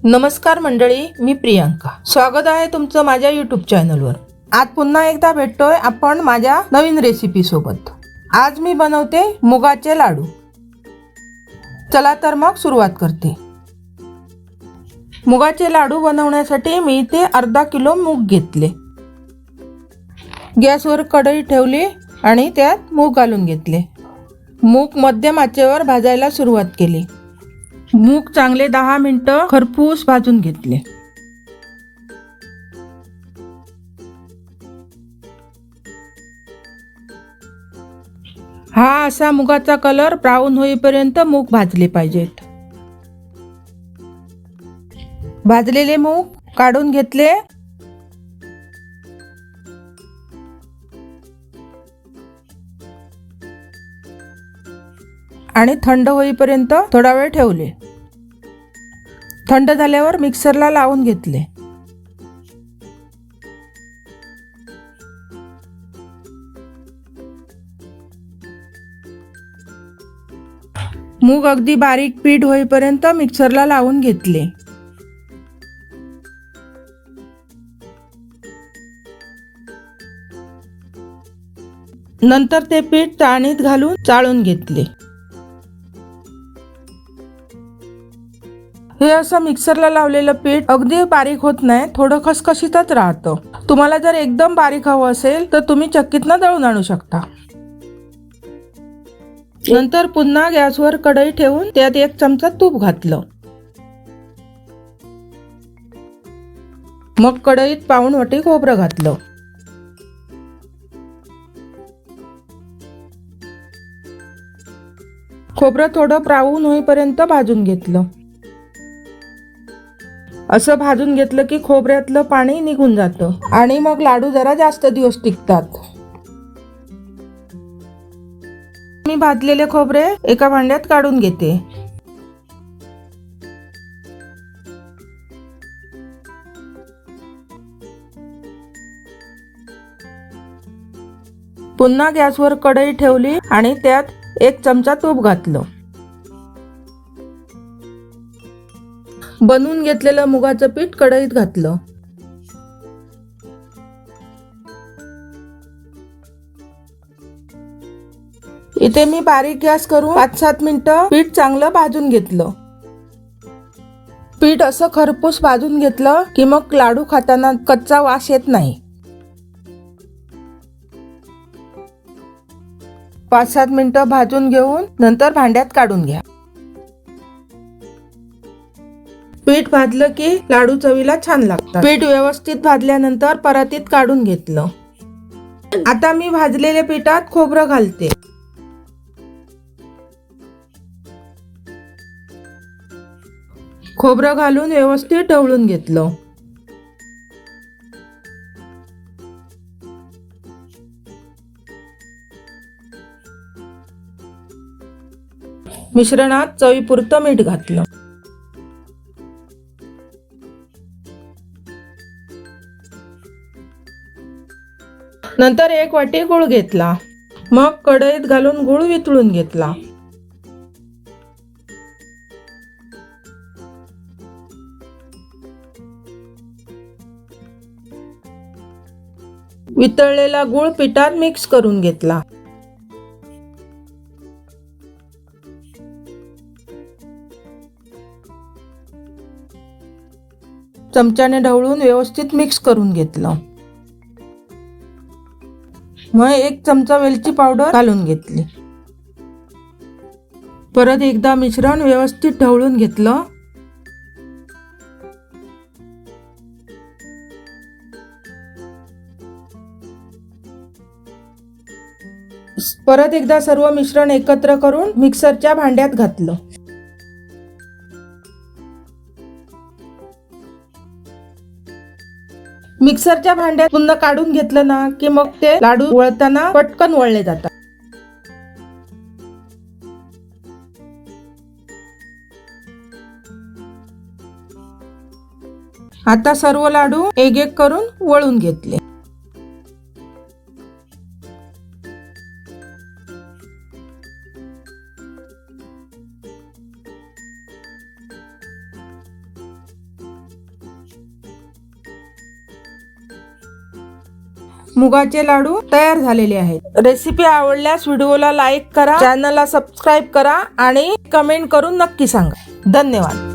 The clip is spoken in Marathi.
नमस्कार मंडळी, मी प्रियांका. स्वागत आहे तुमचं माझ्या यूट्यूब चॅनलवर. आज पुन्हा एकदा भेटतोय आपण माझ्या नवीन रेसिपी सोबत. आज मी बनवते मुगाचे लाडू. चला तर मग सुरुवात करते. मुगाचे लाडू बनवण्यासाठी मी इथे अर्धा किलो मूग घेतले. गॅसवर कढई ठेवली आणि त्यात मूग घालून घेतले. मूग मध्यम आचेवर भाजायला सुरुवात केली. मूग चांगले 10 मिनिटं खरपूस भाजून घेतले. हा असा मुगाचा कलर ब्राऊन होईपर्यंत मूग भाजले पाहिजेत. भाजलेले मूग काढून घेतले. आणि थंड होईपर्यंत थोडा वेळ ठेवले. थंड झाल्यावर मिक्सरला लावून घेतले. मूग अगदी बारीक पीठ होईपर्यंत मिक्सरला लावून घेतले. नंतर ते पीठ चाळणीत घालून चाळून घेतले. हे असं मिक्सरला लावलेलं पीठ अगदी बारीक होत नाही, थोडं खसखशीतच राहतं. तुम्हाला जर एकदम बारीक हवं असेल तर तुम्ही चक्कीतनं दळून आणू शकता. नंतर पुन्हा गॅसवर कढई ठेवून त्यात 1 चमचा तूप घातलं. मग कढईत पाऊण वाटी खोबरं घातलं. खोबरं थोडं ब्राऊन होईपर्यंत भाजून घेतलं. असं भाजून घेतलं की खोबऱ्यातलं पाणी निघून जातं आणि मग लाडू जरा जास्त दिवस टिकतात. मी भाजलेले खोबरे एका भांड्यात काढून घेते. पुन्हा गॅसवर कढई ठेवली आणि त्यात 1 चमचा तूप घातलं. बनवून घेतलेलं मुगाचं पीठ कढईत घातलं. इथे मी बारीक गॅस करून 5-7 मिनिटं पीठ चांगलं भाजून घेतलं. पीठ असं खरपूस भाजून घेतलं की मग लाडू खाताना कच्चा वास येत नाही. 5-7 मिनिटं भाजून घेऊन नंतर भांड्यात काढून घ्या. पीठ भाजलं की लाडू चवीला छान लागतात. पीठ व्यवस्थित भाजल्यानंतर परातीत काढून घेतलं. आता मी भाजलेल्या पिठात खोबरं घालते. खोबरं घालून व्यवस्थित ढवळून घेतलं. मिश्रणात चवीपुरतं मीठ घातलं. नंतर 1 वाटी गूळ घेतला. मग कढईत घालून गूळ वितळून घेतला. वितळलेला गूळ पिठात मिक्स करून घेतला. चमच्याने ढवळून व्यवस्थित मिक्स करून घेतलं. मग 1 चमचा वेलची पावडर घालून घेतली. परत एकदा मिश्रण व्यवस्थित ढवळून घेतलं. परत एकदा सर्व मिश्रण एकत्र करून मिक्सरच्या भांड्यात घातलं. मिक्सरच्या भांड्यात पुन्हा काढून घेतलं ना की मग ते लाडू वळताना पटकन वळले जातात. आता सर्व लाडू एक करून वळून घेतले. मुगाचे लाडू तयार झालेले आहेत। रेसिपी आवडल्यास व्हिडिओला लाईक करा, चॅनलला सबस्क्राईब करा आणि कमेंट करून नक्की सांगा। धन्यवाद।